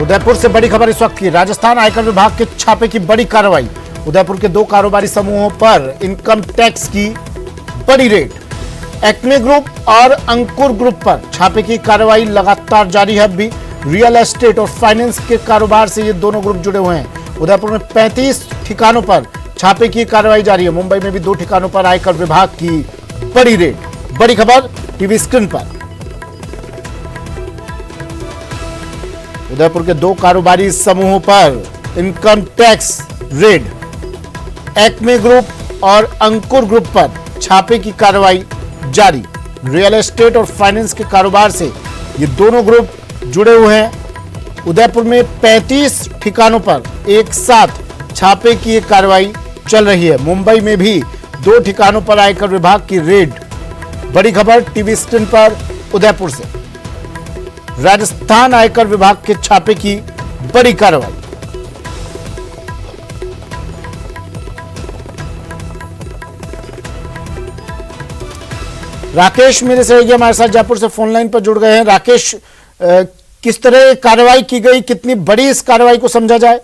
उदयपुर से बड़ी खबर इस वक्त की। राजस्थान आयकर विभाग के छापे की बड़ी कार्रवाई। उदयपुर के 2 कारोबारी समूहों पर इनकम टैक्स की बड़ी रेड। एक्मे ग्रुप और अंकुर ग्रुप पर छापे की कार्रवाई लगातार जारी है। अब भी रियल एस्टेट और फाइनेंस के कारोबार से ये दोनों ग्रुप जुड़े हुए हैं। उदयपुर में 35 ठिकानों पर छापे की कार्रवाई जारी है। मुंबई में भी 2 ठिकानों पर आयकर विभाग की बड़ी रेड। बड़ी खबर टीवी स्क्रीन पर। उदयपुर के 2 कारोबारी समूहों पर income tax raid. Acme group और अंकुर ग्रुप पर छापे की कार्रवाई जारी। रियल एस्टेट और फाइनेंस के कारोबार से ये दोनों ग्रुप जुड़े हुए हैं। उदयपुर में 35 ठिकानों पर एक साथ छापे की ये कार्रवाई चल रही है। मुंबई में भी 2 ठिकानों पर आयकर विभाग की रेड। बड़ी खबर टीवी स्क्रीन पर उदयपुर से। राजस्थान आयकर विभाग के छापे की बड़ी कार्रवाई। राकेश मेरे सहयोगी हमारे साथ जयपुर से फोन लाइन पर जुड़ गए हैं। राकेश, किस तरह कार्रवाई की गई, कितनी बड़ी इस कार्रवाई को समझा जाए?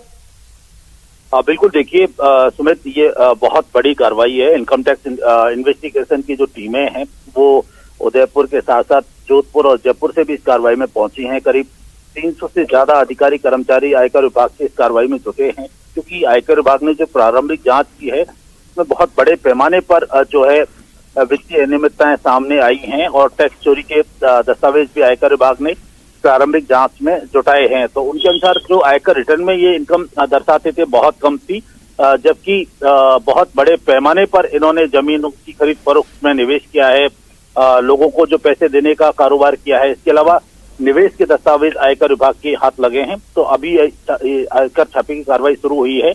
बिल्कुल, देखिए सुमित, ये बहुत बड़ी कार्रवाई है। इनकम टैक्स इन्वेस्टिगेशन की जो टीमें हैं वो उदयपुर के साथ साथ जोधपुर और जयपुर से भी इस कार्रवाई में पहुंची हैं। करीब 300 से ज्यादा अधिकारी कर्मचारी आयकर विभाग के इस कार्रवाई में जुटे हैं, क्योंकि आयकर विभाग ने जो प्रारंभिक जांच की है उसमें बहुत बड़े पैमाने पर जो है वित्तीय अनियमितताएं सामने आई हैं और टैक्स चोरी के दस्तावेज भी आयकर विभाग ने प्रारंभिक जांच में जुटाए हैं। तो उनके अनुसार जो आयकर रिटर्न में ये इनकम दर्शाते थे बहुत कम थी, जबकि बहुत बड़े पैमाने पर इन्होंने जमीनों की खरीद फरोख्त में निवेश किया है, लोगों को जो पैसे देने का कारोबार किया है। इसके अलावा निवेश के दस्तावेज आयकर विभाग के हाथ लगे हैं। तो अभी आयकर छापे की कार्रवाई शुरू हुई है,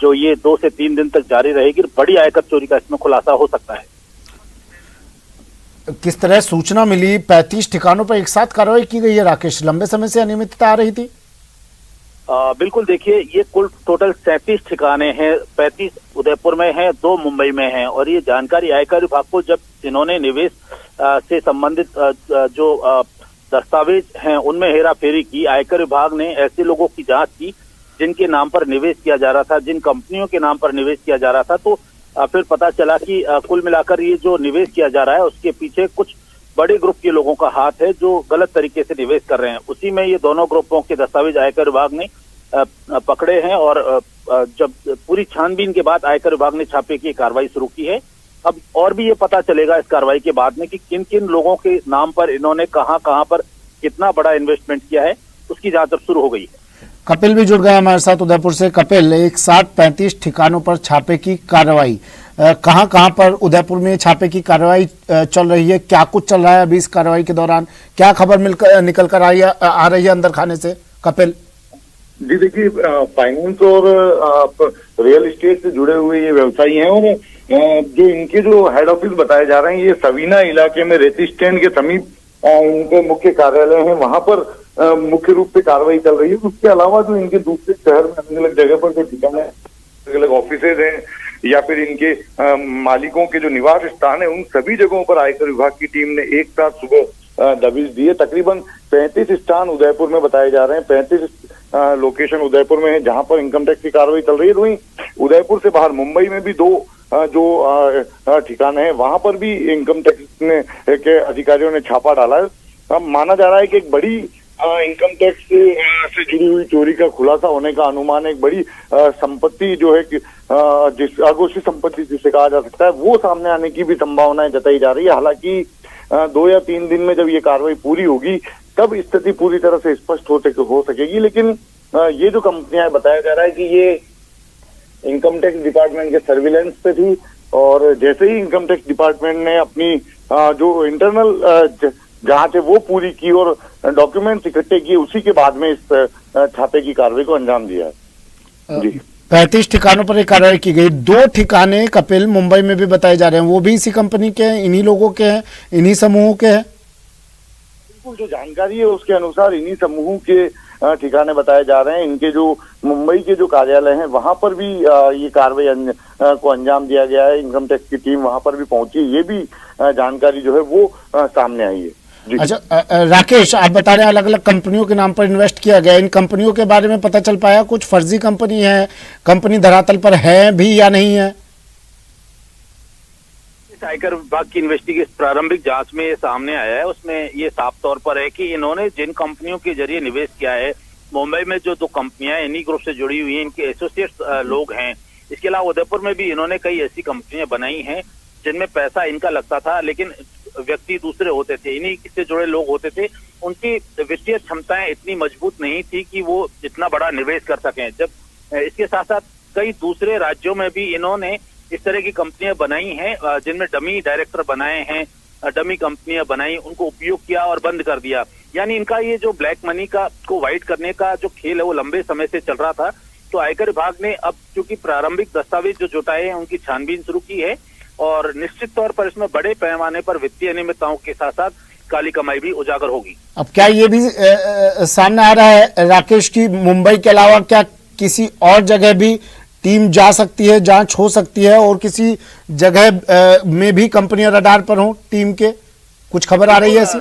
जो ये 2 से 3 दिन तक जारी रहेगी। बड़ी आयकर चोरी का इसमें खुलासा हो सकता है। किस तरह सूचना मिली? 35 ठिकानों पर एक साथ कार्रवाई की गई है। राकेश, लंबे समय से अनियमितता आ रही थी? बिल्कुल, देखिए ये कुल टोटल 37 ठिकाने हैं। 35 उदयपुर में हैं, 2 मुंबई में हैं। और ये जानकारी आयकर विभाग को जब इन्होंने निवेश से संबंधित जो दस्तावेज हैं उनमें हेराफेरी की, आयकर विभाग ने ऐसे लोगों की जांच की जिनके नाम पर निवेश किया जा रहा था, जिन कंपनियों के नाम पर निवेश किया जा रहा था। तो फिर पता चला कि कुल मिलाकर ये जो निवेश किया जा रहा है उसके पीछे कुछ बड़े ग्रुप के लोगों का हाथ है जो गलत तरीके से निवेश कर रहे हैं। उसी में ये दोनों ग्रुपों के दस्तावेज आयकर विभाग ने पकड़े हैं और जब पूरी छानबीन के बाद आयकर विभाग ने छापे की कार्रवाई शुरू की है। अब और भी ये पता चलेगा इस कार्रवाई के बाद में कि किन किन लोगों के नाम पर इन्होंने कहां पर कितना बड़ा इन्वेस्टमेंट किया है, उसकी जांच अब शुरू हो गई है। कपिल भी जुड़ गए हमारे साथ उदयपुर से। कपिल, एक साथ 35 ठिकानों पर छापे की कार्रवाई, कहां पर उदयपुर में छापे की कार्रवाई चल रही है? क्या कुछ चल रहा है अभी इस कार्रवाई के दौरान? क्या खबर निकल कर आ रही है अंदर खाने से? कपिल जी, देखिए फाइनेंस और रियल एस्टेट से जुड़े हुए ये व्यवसायी हैं और जो इनके जो हेड ऑफिस बताए जा रहे हैं ये सवीना इलाके में रेती स्टैंड के समीप इनके मुख्य कार्यालय है, वहां पर मुख्य रूप से कार्रवाई चल रही है। उसके अलावा जो इनके दूसरे शहर में अलग अलग जगह पर जो ठिकाने अलग अलग ऑफिसेज हैं या फिर इनके मालिकों के जो निवास स्थान है, उन सभी जगहों पर आयकर विभाग की टीम ने एक साथ सुबह दबिश दी है। तकरीबन 35 स्थान उदयपुर में बताए जा रहे हैं, 35 लोकेशन उदयपुर में है जहां पर इनकम टैक्स की कार्रवाई चल रही है। वहीं उदयपुर से बाहर मुंबई में भी 2 जो ठिकाने हैं वहां पर भी इनकम टैक्स के अधिकारियों ने छापा डाला है। माना जा रहा है कि एक बड़ी इनकम टैक्स से जुड़ी हुई चोरी का खुलासा होने का अनुमान है। एक बड़ी संपत्ति जो है जिस अघोषित संपत्ति जिसे कहा जा सकता है वो सामने आने की भी संभावनाएं जताई जा रही है। हालांकि 2 या 3 दिन में जब ये कार्रवाई पूरी होगी तब स्थिति पूरी तरह से स्पष्ट हो सकेगी। लेकिन ये जो कंपनियां बताया जा रहा है कि ये इनकम टैक्स डिपार्टमेंट के सर्विलेंस पे थी और जैसे ही इनकम टैक्स डिपार्टमेंट ने अपनी जो इंटरनल जांच है वो पूरी की और डॉक्यूमेंट्स इकट्ठे किए, उसी के बाद में इस छापे की कार्रवाई को अंजाम दिया है। जी, 35 ठिकानों पर एक कार्रवाई की गई। 2 ठिकाने कपिल मुंबई में भी बताए जा रहे हैं, वो भी इसी कंपनी के हैं, इन्हीं लोगों के हैं, इन्हीं समूहों के हैं? बिल्कुल, जो जानकारी है उसके अनुसार इन्हीं समूहों के ठिकाने बताए जा रहे हैं। इनके जो मुंबई के जो कार्यालय हैं वहां पर भी ये कार्रवाई को अंजाम दिया गया है। इनकम टैक्स की टीम वहां पर भी पहुंची, ये भी जानकारी जो है वो सामने आई है। जी। अच्छा राकेश, आप बता रहे हैं अलग अलग कंपनियों के नाम पर इन्वेस्ट किया गया, इन कंपनियों के बारे में पता चल पाया कुछ? फर्जी कंपनी है, कंपनी धरातल पर है भी या नहीं है? आयकर विभाग की इन्वेस्टिगेशन प्रारंभिक जांच में ये सामने आया है, उसमें ये साफ तौर पर है कि इन्होंने जिन कंपनियों के जरिए निवेश किया है, मुंबई में जो 2 कंपनियां एनी ग्रुप से जुड़ी हुई हैं, इनके एसोसिएट्स लोग हैं। इसके अलावा उदयपुर में भी इन्होंने कई ऐसी कंपनियां बनाई हैं जिनमें पैसा इनका लगता था, लेकिन व्यक्ति दूसरे होते थे, इन्हीं से जुड़े लोग होते थे। उनकी वित्तीय क्षमताएं इतनी मजबूत नहीं थी कि वो इतना बड़ा निवेश कर सकें। जब इसके साथ साथ कई दूसरे राज्यों में भी इन्होंने इस तरह की कंपनियां बनाई हैं, जिनमें डमी डायरेक्टर बनाए हैं, डमी कंपनियां बनाई, उनको उपयोग किया और बंद कर दिया। यानी इनका ये जो ब्लैक मनी का को वाइट करने का जो खेल है वो लंबे समय से चल रहा था। तो आयकर विभाग ने अब चूंकि प्रारंभिक दस्तावेज जो जुटाए हैं उनकी छानबीन शुरू की है और निश्चित तौर पर इसमें बड़े पैमाने पर वित्तीय अनियमितताओं के साथ साथ काली कमाई भी उजागर होगी। अब क्या ये भी सामने आ रहा है राकेश की मुंबई के अलावा क्या किसी और जगह भी टीम जा सकती है, जांच हो सकती है और किसी जगह में भी कंपनियां रडार पर हो टीम के? कुछ खबर आ रही है ऐसी?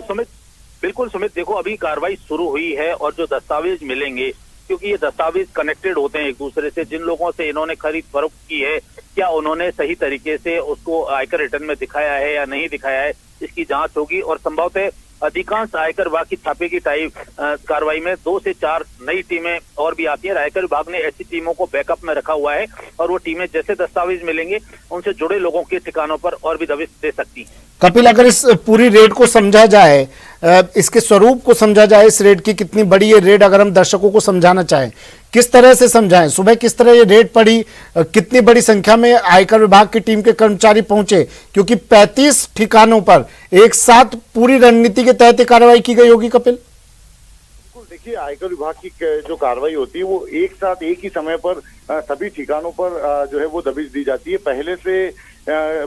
बिल्कुल सुमित, देखो अभी कार्रवाई शुरू हुई है और जो दस्तावेज मिलेंगे, क्योंकि ये दस्तावेज कनेक्टेड होते हैं एक दूसरे से, जिन लोगों से इन्होंने खरीद फरोख्त की है क्या उन्होंने सही तरीके से उसको आयकर रिटर्न में दिखाया है या नहीं दिखाया है, इसकी जांच होगी। और संभवतः अधिकांश आयकर विभाग की छापे की कार्रवाई में 2 से 4 नई टीमें और भी आती है। आयकर विभाग ने ऐसी टीमों को बैकअप में रखा हुआ है और वो टीमें जैसे दस्तावेज मिलेंगे उनसे जुड़े लोगों के ठिकानों पर और भी दबिश दे सकती हैं। कपिल, अगर इस पूरी रेड को समझा जाए, इसके स्वरूप को समझा जाए, इस रेड की कितनी बड़ी ये रेड अगर हम दर्शकों को समझाना चाहें, किस तरह से समझाएं? सुबह किस तरह ये रेड पड़ी, कितनी बड़ी संख्या में आयकर विभाग की टीम के कर्मचारी पहुंचे, क्योंकि 35 ठिकानों पर एक साथ पूरी रणनीति के तहत कार्रवाई की गई होगी? कपिल, देखिए, आयकर विभाग की जो कार्रवाई होती है वो एक साथ एक ही समय पर सभी ठिकानों पर जो है वो दबिश दी जाती है। पहले से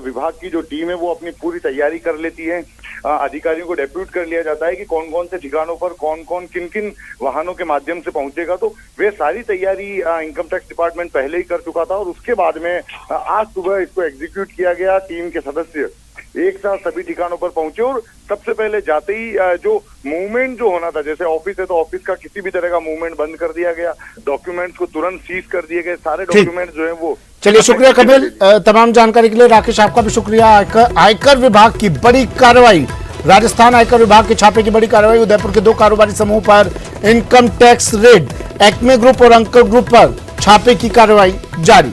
विभाग की जो टीम है वो अपनी पूरी तैयारी कर लेती है। अधिकारियों को डेप्यूट कर लिया जाता है कि कौन कौन से ठिकानों पर कौन कौन किन किन वाहनों के माध्यम से पहुंचेगा। तो वे सारी तैयारी इनकम टैक्स डिपार्टमेंट पहले ही कर चुका था और उसके बाद में आज सुबह इसको एग्जीक्यूट किया गया। टीम के सदस्य एक साथ सभी ठिकानों पर पहुंचे और सबसे पहले जाते ही जो मूवमेंट जो होना था, जैसे ऑफिस है तो ऑफिस का किसी भी तरह का मूवमेंट बंद कर दिया गया, डॉक्यूमेंट्स को तुरंत सीज कर दिए गए, सारे डॉक्यूमेंट जो है वो। चलिए, शुक्रिया कपिल तमाम जानकारी के लिए। राकेश, आपका भी शुक्रिया। आयकर विभाग की बड़ी कार्रवाई, राजस्थान आयकर विभाग के छापे की बड़ी कार्रवाई, उदयपुर के 2 कारोबारी समूह पर income tax raid, Acme group और अंकुर ग्रुप पर छापे की कार्रवाई जारी।